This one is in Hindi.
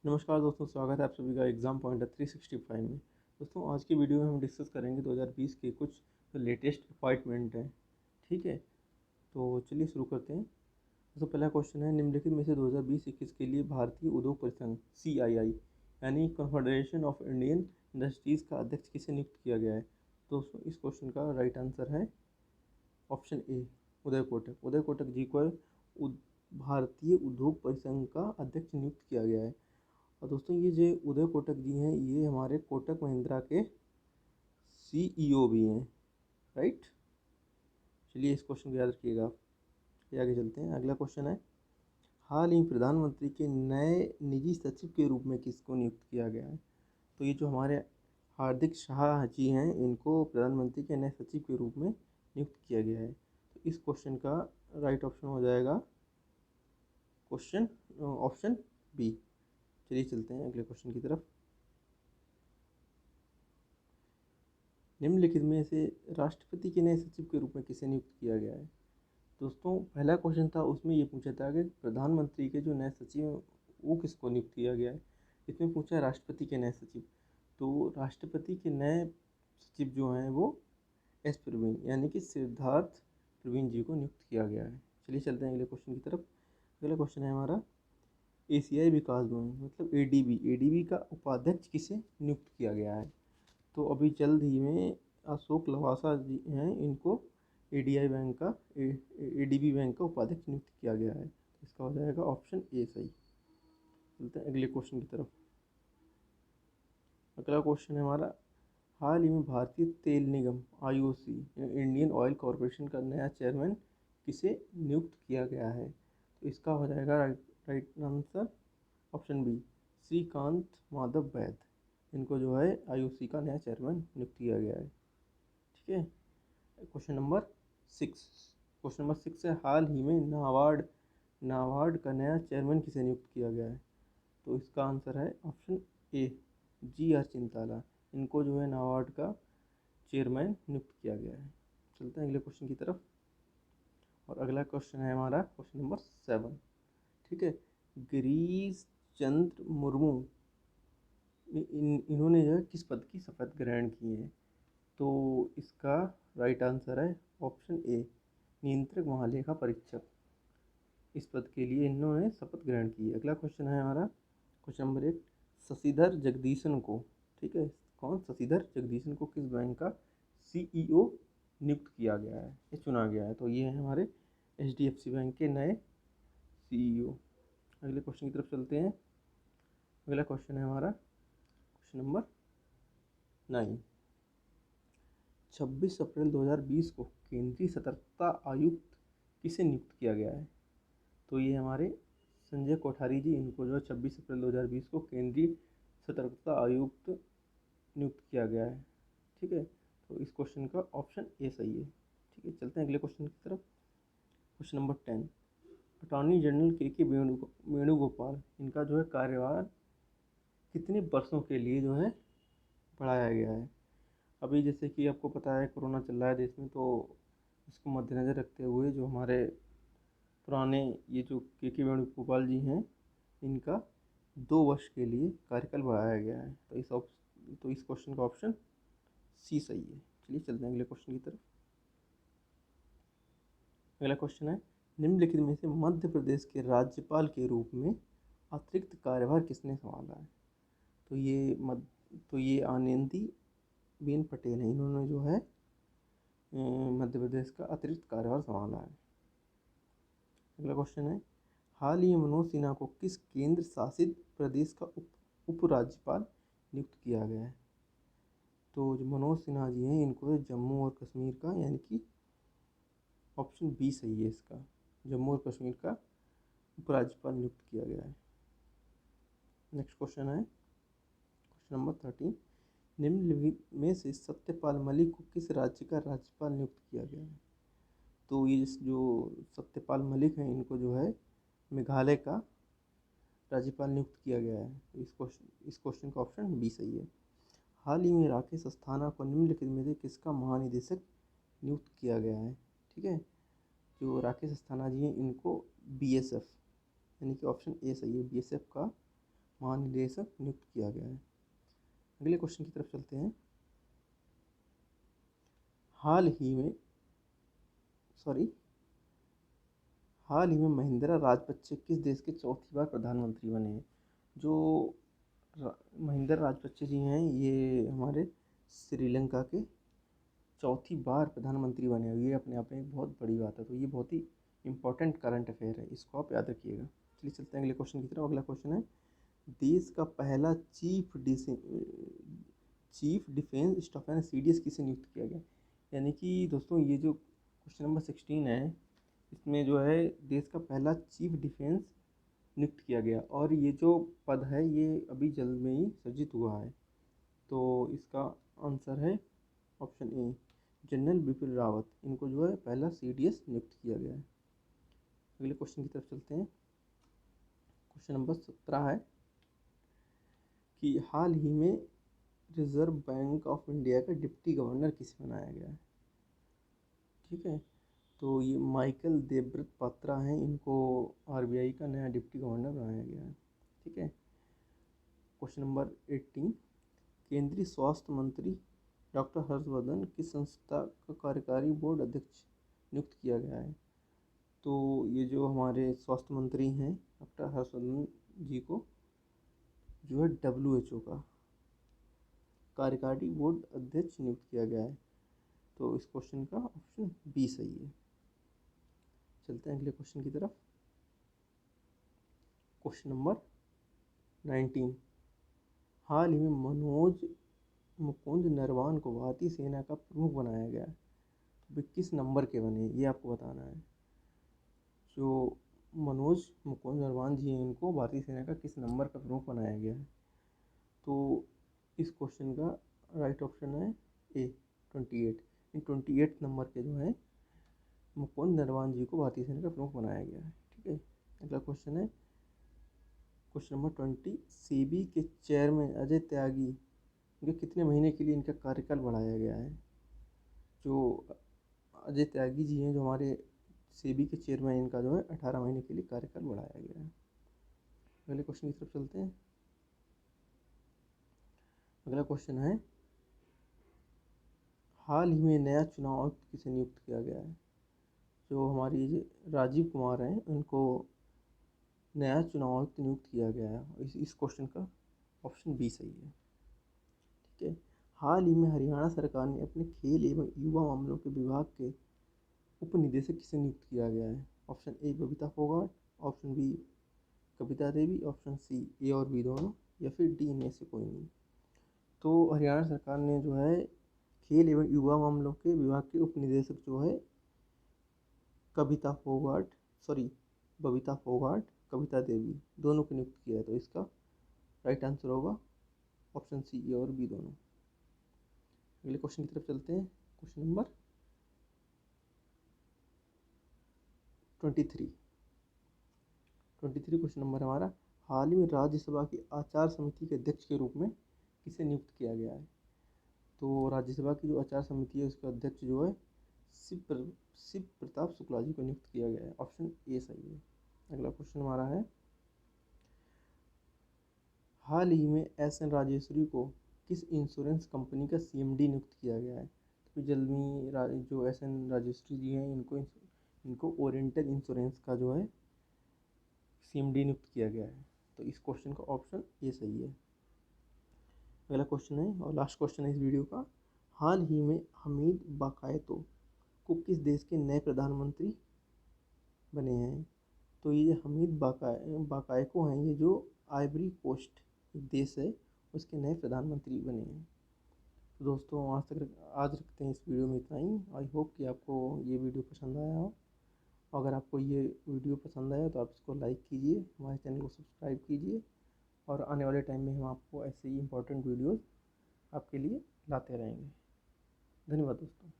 नमस्कार दोस्तों, स्वागत है आप सभी का एग्ज़ाम पॉइंटर 365 में। दोस्तों, आज की वीडियो में हम डिस्कस करेंगे 2020 के कुछ लेटेस्ट अपॉइंटमेंट हैं। ठीक है, तो चलिए शुरू करते हैं। दोस्तों, पहला क्वेश्चन है, निम्नलिखित में से 2020-21 के लिए भारतीय उद्योग परिसंघ CII यानी कन्फेडरेशन ऑफ इंडियन इंडस्ट्रीज़ का अध्यक्ष किसे नियुक्त किया गया है। दोस्तों, इस क्वेश्चन का राइट आंसर है ऑप्शन ए, उदय कोटक। उदय कोटक जी को भारतीय उद्योग परिसंघ का अध्यक्ष नियुक्त किया गया है। और दोस्तों, ये जो उदय कोटक जी हैं, ये हमारे कोटक महिंद्रा के CEO भी हैं, राइट। चलिए, इस क्वेश्चन को याद रखिएगा आप। ये आगे चलते हैं। अगला क्वेश्चन है, हाल ही प्रधानमंत्री के नए निजी सचिव के रूप में किसको नियुक्त किया गया है। तो ये जो हमारे हार्दिक शाह जी हैं, इनको प्रधानमंत्री के नए सचिव के रूप में नियुक्त किया गया है। तो इस क्वेश्चन का राइट ऑप्शन हो जाएगा क्वेश्चन ऑप्शन बी। चलिए चलते हैं अगले क्वेश्चन की तरफ। निम्नलिखित में से राष्ट्रपति के नए सचिव के रूप में किसे नियुक्त किया गया है। दोस्तों, पहला क्वेश्चन था, उसमें ये पूछा था कि प्रधानमंत्री के जो नए सचिव हैं वो किसको नियुक्त किया गया है। इसमें पूछा है राष्ट्रपति के नए सचिव। तो राष्ट्रपति के नए सचिव जो हैं वो एस प्रवीण यानी कि सिद्धार्थ प्रवीण जी को नियुक्त किया गया है। चलिए चलते हैं अगले क्वेश्चन की तरफ। अगला क्वेश्चन है हमारा, एशियाई विकास बैंक मतलब ADB का उपाध्यक्ष किसे नियुक्त किया गया है। तो अभी जल्द ही में अशोक लवासा जी हैं, इनको ADB बैंक का उपाध्यक्ष नियुक्त किया गया है। इसका हो जाएगा ऑप्शन ए सही। चलते हैं अगले क्वेश्चन की तरफ। अगला क्वेश्चन है हमारा, हाल ही में भारतीय तेल निगम IOC इंडियन ऑयल कॉरपोरेशन का नया चेयरमैन किसे नियुक्त किया गया है। तो इसका हो जाएगा right answer option B, Shrikant Madhav Vaidya. इनको जो है IOC का नया चेयरमैन नियुक्त किया गया है। ठीक है, क्वेश्चन नंबर 6। क्वेश्चन नंबर 6 है, हाल ही में नाबार्ड का नया चेयरमैन किसे नियुक्त किया गया है। तो इसका आंसर है ऑप्शन ए, GR चिंताला। इनको जो है नाबार्ड का चेयरमैन नियुक्त किया गया है। चलते हैं अगले क्वेश्चन की तरफ। और अगला क्वेश्चन है हमारा क्वेश्चन नंबर 7। ठीक है, गिरीश चंद्र मुर्मू इन्होंने जो है किस पद की शपथ ग्रहण की है। तो इसका राइट आंसर है ऑप्शन ए, नियंत्रक महालेखा परीक्षक। इस पद के लिए इन्होंने शपथ ग्रहण की है। अगला क्वेश्चन है हमारा क्वेश्चन नंबर 8, शशिधर जगदीशन को, ठीक है, कौन शशिधर जगदीशन को किस बैंक का CEO नियुक्त किया गया है या चुना गया है। तो ये है हमारे HDFC बैंक के नए CEO। अगले क्वेश्चन की तरफ चलते हैं। अगला क्वेश्चन है हमारा क्वेश्चन नंबर 9, 26 अप्रैल 2020 को केंद्रीय सतर्कता आयुक्त किसे नियुक्त किया गया है। तो ये हमारे संजय कोठारी जी, इनको जो है 26 अप्रैल 2020 को केंद्रीय सतर्कता आयुक्त नियुक्त किया गया है। ठीक है, तो इस क्वेश्चन का ऑप्शन ए सही है। ठीक है, चलते हैं अगले क्वेश्चन की तरफ। क्वेश्चन नंबर 10, अटॉर्नी जनरल के वेणुगोपाल, इनका जो है कार्यभार कितने वर्षों के लिए जो है बढ़ाया गया है। अभी जैसे कि आपको पता है कोरोना चल रहा है देश में, तो इसको मद्देनज़र रखते हुए जो हमारे पुराने ये जो के वेणुगोपाल जी हैं, इनका 2 वर्ष के लिए कार्यकाल बढ़ाया गया है। तो इस क्वेश्चन का ऑप्शन सी सही है। चलिए चलते हैं अगले क्वेश्चन की तरफ। अगला क्वेश्चन है, निम्नलिखित में से मध्य प्रदेश के राज्यपाल के रूप में अतिरिक्त कार्यभार किसने संभाला है। तो ये आनंदी बेन पटेल हैं, इन्होंने जो है मध्य प्रदेश का अतिरिक्त कार्यभार संभाला है। अगला क्वेश्चन है, हाल ही में मनोज सिन्हा को किस केंद्र शासित प्रदेश का उपराज्यपाल नियुक्त किया गया है। तो जो मनोज सिन्हा जी हैं, इनको जम्मू और कश्मीर का यानी कि ऑप्शन बी सही है इसका, जम्मू और कश्मीर का उपराज्यपाल नियुक्त किया गया है। नेक्स्ट क्वेश्चन है क्वेश्चन नंबर 13, निम्नलिखित में से सत्यपाल मलिक को किस राज्य का राज्यपाल नियुक्त किया गया है। तो ये जो सत्यपाल मलिक हैं, इनको जो है मेघालय का राज्यपाल नियुक्त किया गया है। इस क्वेश्चन का ऑप्शन बी सही है। हाल ही में राकेश अस्थाना को निम्नलिखित में से किसका महानिदेशक नियुक्त किया गया है। ठीक है, जो राकेश अस्थाना जी हैं, इनको BSF यानी कि ऑप्शन ए सही है, BSF का महानिदेशक नियुक्त किया गया है। अगले क्वेश्चन की तरफ चलते हैं। हाल ही में महिंद्रा राजपक्षे किस देश के चौथी बार प्रधानमंत्री बने हैं? जो महिंद्रा राजपक्षे जी हैं, ये हमारे श्रीलंका के चौथी बार प्रधानमंत्री बने हुए। ये अपने आप में एक बहुत बड़ी बात है, तो ये बहुत ही इंपॉर्टेंट करंट अफेयर है, इसको आप याद रखिएगा। चलिए चलते हैं अगले क्वेश्चन की तरफ। अगला क्वेश्चन है, देश का पहला चीफ डिफेंस स्टाफ यानी CDS किसे नियुक्त किया गया? यानी कि दोस्तों ये जो क्वेश्चन नंबर 16 है, इसमें जो है देश का पहला चीफ डिफेंस नियुक्त किया गया, और ये जो पद है ये अभी जल्द में ही सृजित हुआ है। तो इसका आंसर है ऑप्शन ए, जनरल बिपिन रावत। इनको जो है पहला CDS नियुक्त किया गया है। अगले क्वेश्चन की तरफ चलते हैं। क्वेश्चन नंबर 17 है कि हाल ही में रिजर्व बैंक ऑफ इंडिया का डिप्टी गवर्नर किसे बनाया गया है? ठीक है, तो ये माइकल देवव्रत पात्रा हैं, इनको RBI का नया डिप्टी गवर्नर बनाया गया है। ठीक है। क्वेश्चन नंबर 18, केंद्रीय स्वास्थ्य मंत्री डॉक्टर हर्षवर्धन किस संस्था का कार्यकारी बोर्ड अध्यक्ष नियुक्त किया गया है? तो ये जो हमारे स्वास्थ्य मंत्री हैं डॉक्टर हर्षवर्धन जी को जो है WHO का कार्यकारी बोर्ड अध्यक्ष नियुक्त किया गया है। तो इस क्वेश्चन का ऑप्शन बी सही है। चलते हैं अगले क्वेश्चन की तरफ। क्वेश्चन नंबर 19, हाल ही में मनोज मुकुंद नरवान को भारतीय सेना का प्रमुख बनाया गया है। तो किस नंबर के बने ये आपको बताना है। जो मनोज मुकुंद नरवान जी हैं, इनको भारतीय सेना का किस नंबर का प्रमुख बनाया गया है? तो इस क्वेश्चन का राइट ऑप्शन है ए, 28। इन 28 नंबर के जो है मुकुंद नरवान जी को भारतीय सेना का प्रमुख बनाया गया है। ठीक है। अगला क्वेश्चन है क्वेश्चन नंबर 20, सेबी के चेयरमैन अजय त्यागी इनके कितने महीने के लिए इनका कार्यकाल बढ़ाया गया है? जो अजय त्यागी जी हैं, जो हमारे सेबी के चेयरमैन, इनका जो है 18 महीने के लिए कार्यकाल बढ़ाया गया है। अगले क्वेश्चन की तरफ चलते हैं। अगला क्वेश्चन है, हाल ही में नया चुनाव आयुक्त किसे नियुक्त किया गया है? जो हमारी राजीव कुमार हैं, उनको नया चुनाव आयुक्त नियुक्त किया गया है। इस क्वेश्चन का ऑप्शन बी सही है। ठीक है। हाल ही में हरियाणा सरकार ने अपने खेल एवं युवा मामलों के विभाग के उप निदेशक किसे नियुक्त किया गया है? Option A Babita Phogat, option B Kavita Devi, option C A और बी दोनों, या फिर डी इनमें से कोई नहीं। तो हरियाणा सरकार ने जो है खेल एवं युवा मामलों के विभाग के उप निदेशक जो है बबीता फोगाट, कविता देवी दोनों को नियुक्त किया है। तो इसका राइट आंसर होगा ऑप्शन सी, ए और बी दोनों। अगले क्वेश्चन की तरफ चलते हैं। क्वेश्चन नंबर 23 क्वेश्चन नंबर हमारा, हाल ही में राज्यसभा की आचार समिति के अध्यक्ष के रूप में किसे नियुक्त किया गया है? तो राज्यसभा की जो आचार समिति है उसका अध्यक्ष जो है शिव प्रताप शुक्ला जी को नियुक्त किया गया है। ऑप्शन ए सही है। अगला क्वेश्चन हमारा है, हाल ही में SN राजेश्वरी को किस इंश्योरेंस कंपनी का CMD नियुक्त किया गया है? तो जल्द में जो SN राजेश्वरी जी हैं, इनको ओरिएंटल इंश्योरेंस का जो है CMD नियुक्त किया गया है। तो इस क्वेश्चन का ऑप्शन ए सही है। अगला क्वेश्चन है और लास्ट क्वेश्चन है इस वीडियो का, हाल ही में हमीद बाकायतो को किस देश के नए प्रधानमंत्री बने हैं? तो ये हमीद बाकायको हैं, ये जो आइवरी कोस्ट देश है उसके नए प्रधानमंत्री बने हैं। तो दोस्तों आज रखते हैं इस वीडियो में इतना ही। आई होप कि आपको ये वीडियो पसंद आया हो। अगर आपको ये वीडियो पसंद आया तो आप इसको लाइक कीजिए, हमारे चैनल को सब्सक्राइब कीजिए, और आने वाले टाइम में हम आपको ऐसे ही इम्पोर्टेंट वीडियोज़ आपके लिए लाते रहेंगे। धन्यवाद दोस्तों।